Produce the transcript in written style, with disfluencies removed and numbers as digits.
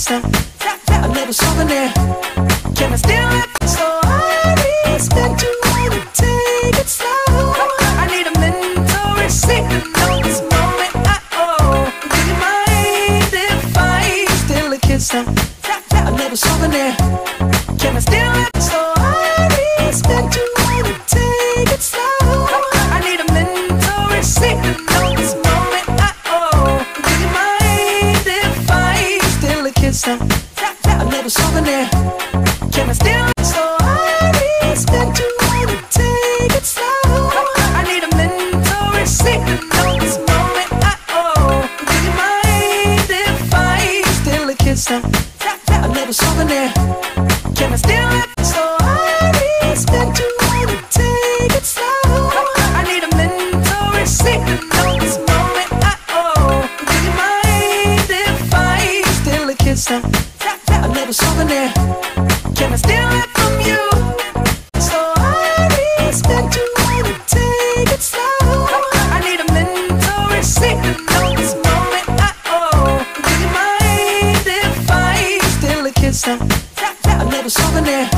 kiss, a little souvenir. Can I steal it? So I expect you wanna take it slow. I need a mental receipt to know this moment. Do you mind if I steal a kiss, a little souvenir? Can I steal it? So I expect you wanna take it slow. I need a mental receipt to know this moment. Do you mind if I steal a kiss, a little souvenir? Can I steal it? So I expect you wanna take it slow. I need a mental receipt to know this moment. Do you mind if I steal a kiss, a little souvenir? Can I steal it? So I expect you wanna take it slow. I need a mental receipt to know this moment. Do you mind if I steal a kiss, a little souvenir? Can I steal it from you? So I expect you wanna take it slow. I need a mental receipt to know this moment. Do you mind if I steal a kiss, a little souvenir?